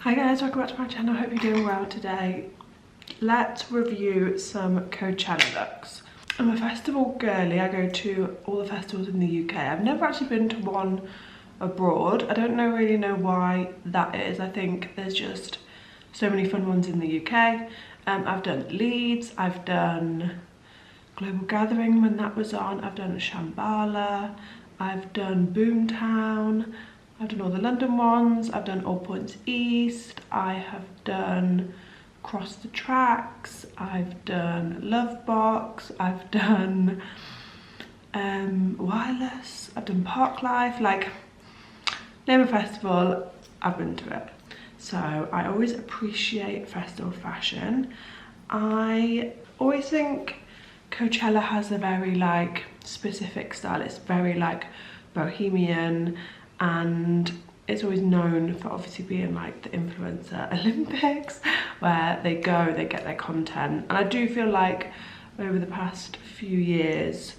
Hi guys, welcome back to my channel. I hope you're doing well today. Let's review some Coachella looks. I'm a festival girly. I go to all the festivals in the UK. I've never actually been to one abroad. I don't really know why that is. I think there's just so many fun ones in the UK. I've done Leeds, I've done Global Gathering when that was on, I've done Shambhala, I've done Boomtown, I've done all the London ones, I've done All Points East, I have done Cross the Tracks, I've done Lovebox, I've done Wireless, I've done Parklife, like name a festival, I've been to it. So I always appreciate festival fashion. I always think Coachella has a very like specific style. It's very like bohemian, and it's always known for obviously being like the influencer Olympics, where they go, they get their content. And I do feel like over the past few years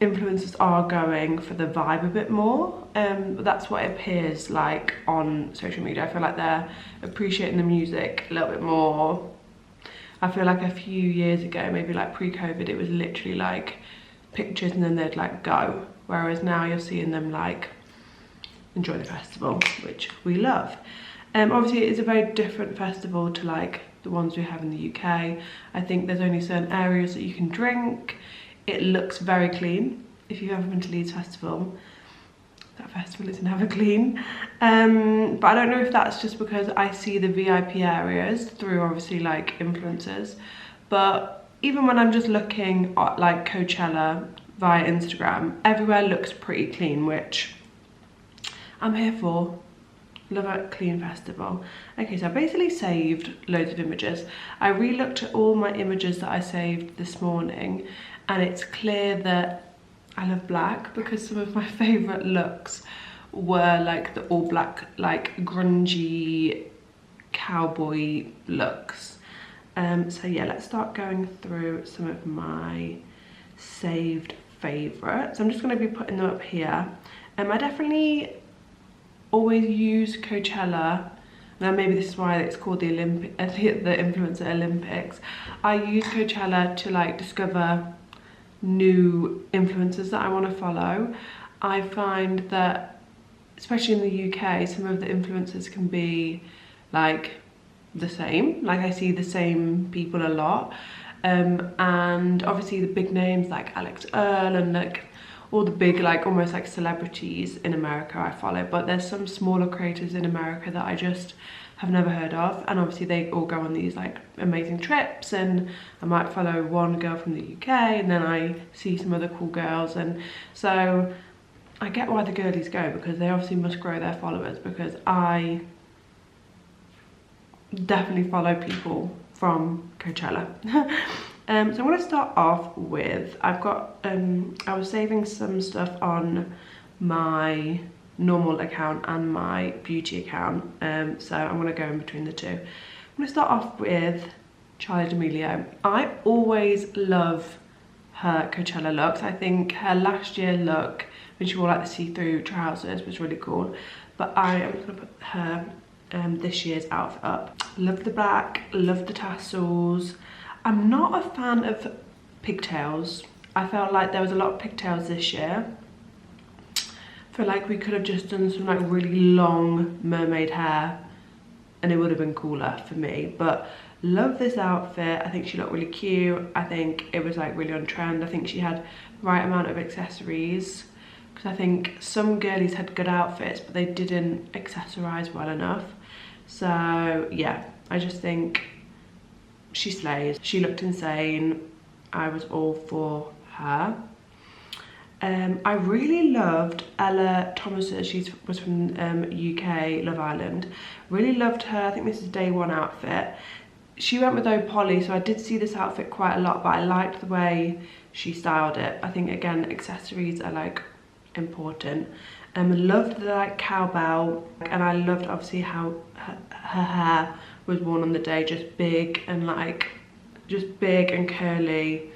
influencers are going for the vibe a bit more. That's what it appears like on social media. I feel like they're appreciating the music a little bit more. I feel like a few years ago, maybe like pre-COVID, it was literally like pictures and then they'd like go. Whereas now you're seeing them like enjoy the festival, which we love. Obviously it's a very different festival to like the ones we have in the UK. I think there's only certain areas that you can drink. It looks very clean. If you've ever been to Leeds Festival, that festival is never clean. But I don't know if that's just because I see the VIP areas through obviously like influencers. But even when I'm just looking at like Coachella via Instagram, everywhere looks pretty clean, which I'm here for. Love a clean festival. Okay, so I basically saved loads of images. I re-looked at all my images that I saved this morning, and it's clear that I love black because some of my favourite looks were like the all black, like grungy cowboy looks. So yeah, let's start going through some of my saved favourites. I'm just going to be putting them up here. I definitely always use Coachella. Now maybe this is why it's called the Influencer Olympics. I use Coachella to like discover new influencers that I want to follow. I find that especially in the UK, some of the influencers can be like the same. Like I see the same people a lot. And obviously the big names like Alex Earl and like all the big like almost like celebrities in America I follow, but there's some smaller creators in America that I just have never heard of, and obviously they all go on these like amazing trips, and I might follow one girl from the UK and then I see some other cool girls, and so I get why the girlies go, because they obviously must grow their followers, because I definitely follow people from Coachella. So I'm going to start off with, I've got, I was saving some stuff on my normal account and my beauty account, so I'm going to go in between the two. I'm going to start off with Charli D'Amelio. I always love her Coachella looks. I think her last year look, when she wore like the see-through trousers, was really cool, but I am just going to put her this year's outfit up. Love the black, love the tassels. I'm not a fan of pigtails. I felt like there was a lot of pigtails this year. I feel like we could have just done some like really long mermaid hair and it would have been cooler for me. But love this outfit. I think she looked really cute. I think it was like really on trend. I think she had the right amount of accessories, because I think some girlies had good outfits but they didn't accessorize well enough. So yeah, I just think she slays. She looked insane. I was all for her. I really loved Ella Thomas's. She was from UK Love Island. Really loved her. I think this is day one outfit. She went with Polly, so I did see this outfit quite a lot, but I liked the way she styled it. I think again accessories are like important. Loved the like cowbell, and I loved obviously how her hair was worn on the day, just big and like just big and curly,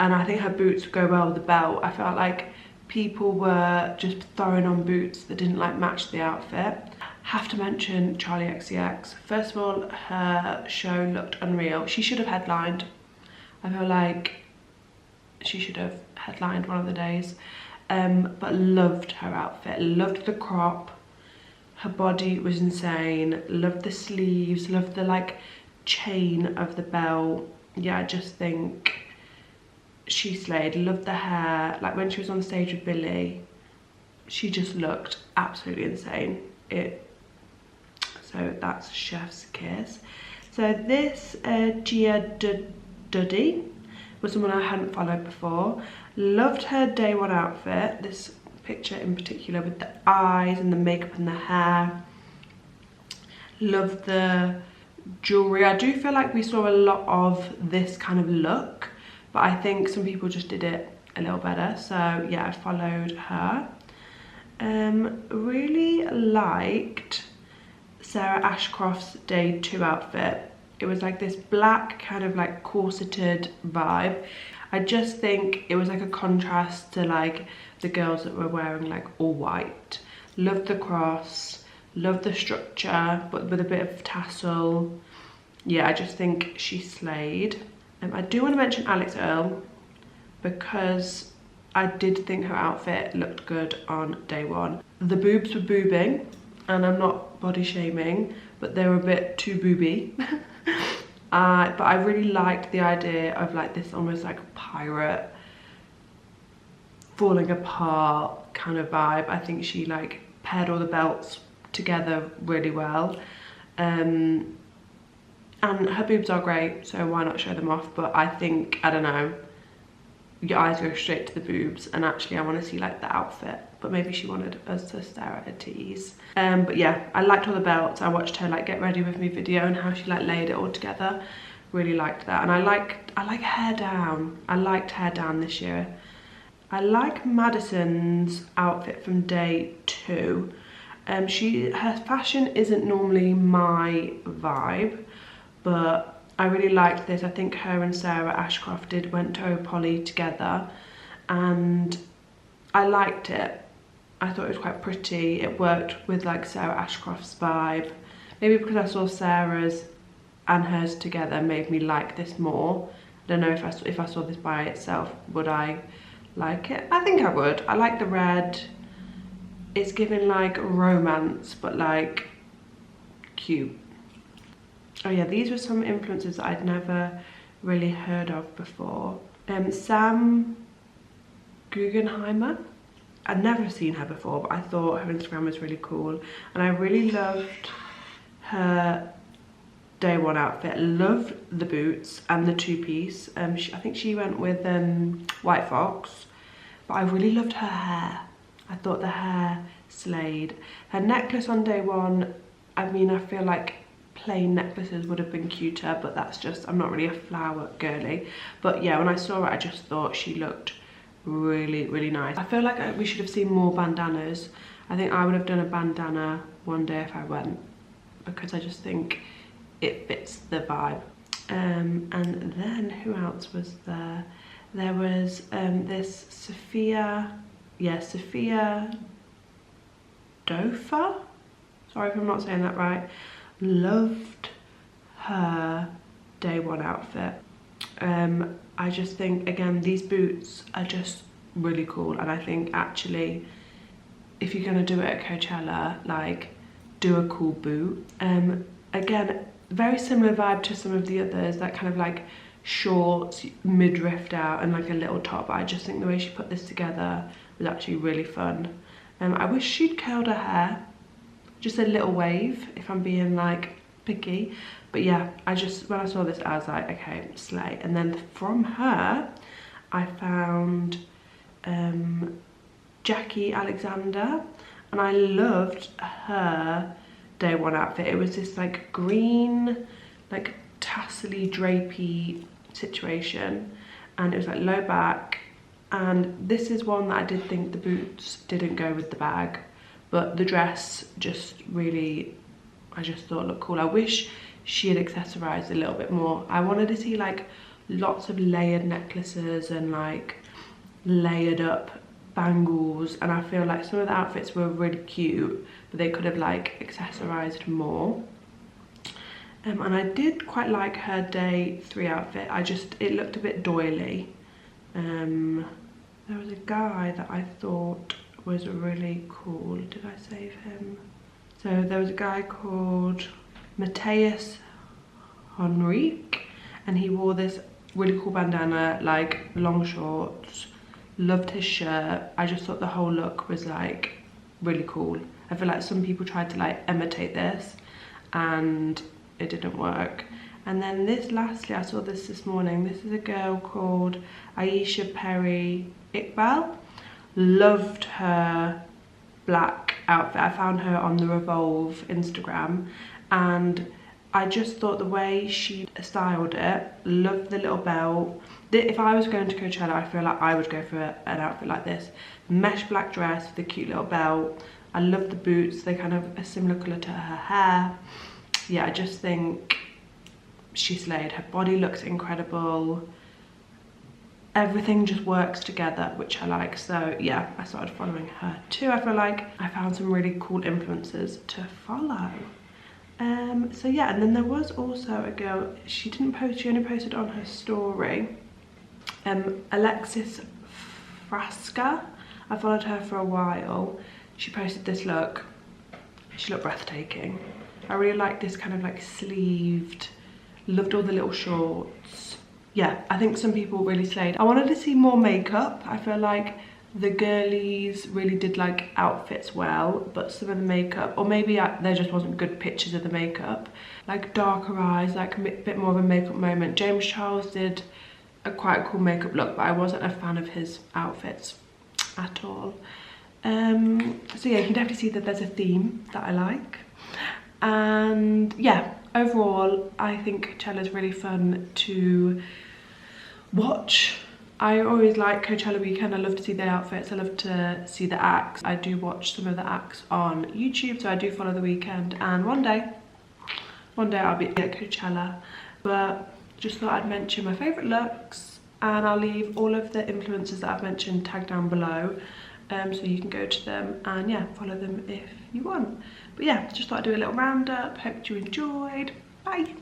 and I think her boots go well with the belt. I felt like people were just throwing on boots that didn't like match the outfit. have to mention Charlie XCX. First of all, her show looked unreal. She should have headlined. I feel like she should have headlined one of the days. But loved her outfit, loved the crop. Her body was insane. Loved the sleeves, loved the like chain of the belt. Yeah, I just think she slayed. Loved the hair. Like when she was on stage with Billy, she just looked absolutely insane. So that's chef's kiss. So this Gia Duddy was someone I hadn't followed before. Loved her day one outfit. This picture in particular with the eyes and the makeup and the hair. Loved the jewelry. I do feel like we saw a lot of this kind of look, but I think some people just did it a little better. So yeah, I followed her. Really liked Sarah Ashcroft's day 2 outfit. It was like this black kind of like corseted vibe. I just think it was like a contrast to like the girls that were wearing like all white. Loved the cross, loved the structure, but with a bit of tassel. Yeah, I just think she slayed. I do want to mention Alex Earle because I did think her outfit looked good on day 1. The boobs were boobing, and I'm not body shaming, but they were a bit too booby. But I really liked the idea of like this almost like a pirate falling apart kind of vibe. I think she like paired all the belts together really well. And her boobs are great, so why not show them off? But I think, I don't know, your eyes go straight to the boobs, and actually I want to see like the outfit, but maybe she wanted us to stare at her titties. But yeah, I liked all the belts. I watched her like get ready with me video and how she like laid it all together. Really liked that. And I like hair down. I liked hair down this year. I like Madison's outfit from day 2. Her fashion isn't normally my vibe, but I really liked this. I think her and Sarah Ashcroft went to Poly together, and I liked it. I thought it was quite pretty. It worked with like Sarah Ashcroft's vibe. Maybe because I saw Sarah's and hers together made me like this more. I don't know if I saw this by itself, would I like it? I think I would. I like the red. It's giving like romance, but like cute. Oh yeah, these were some influencers that I'd never really heard of before. Sam Guggenheimer. I'd never seen her before, but I thought her Instagram was really cool. And I really loved her day 1 outfit. Loved the boots and the 2-piece. I think she went with White Fox. But I really loved her hair. I thought the hair slayed. Her necklace on day 1, I mean, I feel like plain necklaces would have been cuter, but that's just, I'm not really a flower girly. But yeah, when I saw her, I just thought she looked really, really nice. I feel like we should have seen more bandanas. I think I would have done a bandana one day if I went, because I just think it fits the vibe. And then who else was there? There was this Sophia Dofa. Sorry if I'm not saying that right. Loved her day 1 outfit. I just think, again, these boots are just really cool, and I think actually if you're gonna do it at Coachella, like do a cool boot. Again, very similar vibe to some of the others, that kind of like shorts, midriff out, and like a little top. I just think the way she put this together was actually really fun. I wish she'd curled her hair, just a little wave if I'm being like picky. But yeah, when I saw this, I was like, okay, slay. And then from her, I found Jackie Alexander, and I loved her day 1 outfit. It was this like green, like tassely drapey situation, and it was like low back. And this is one that I did think the boots didn't go with the bag, but the dress just really, I just thought looked cool. I wish she had accessorized a little bit more. I wanted to see like lots of layered necklaces and like layered up bangles, and I feel like some of the outfits were really cute, but they could have like accessorized more. And I did quite like her day 3 outfit. It looked a bit doily. There was a guy that I thought was really cool. Did I save him? So there was a guy called Mateus Henrique, and he wore this really cool bandana, like long shorts. Loved his shirt. I just thought the whole look was like really cool. I feel like some people tried to like imitate this and it didn't work. And then lastly, I saw this morning. This is a girl called Aisha Perry Iqbal. Loved her black outfit. I found her on the Revolve Instagram, and I just thought the way she styled it, loved the little belt. If I was going to Coachella, I feel like I would go for an outfit like this. Mesh black dress with a cute little belt. I love the boots. They kind of a similar colour to her hair. Yeah, I just think she slayed. Her body looks incredible. Everything just works together, which I like. So yeah, I started following her too. I feel like I found some really cool influencers to follow. So yeah, and then there was also a girl, she didn't post, she only posted on her story. Alexis Frasca, I followed her for a while. She posted this look. She looked breathtaking. I really like this kind of like sleeved, loved all the little shorts. Yeah, I think some people really slayed. I wanted to see more makeup. I feel like the girlies really did like outfits well, but some of the makeup, or maybe there just wasn't good pictures of the makeup. Like darker eyes, like a bit more of a makeup moment. James Charles did a quite cool makeup look, but I wasn't a fan of his outfits at all. So yeah, you can definitely see that there's a theme that I like. And yeah, overall, I think Coachella's really fun to watch. I always like Coachella weekend. I love to see the outfits. I love to see the acts. I do watch some of the acts on YouTube, so I do follow the weekend. And one day I'll be at Coachella. But just thought I'd mention my favourite looks, and I'll leave all of the influencers that I've mentioned tagged down below, so you can go to them and yeah, follow them if you want. But yeah, just thought I'd do a little roundup. Hope you enjoyed. Bye.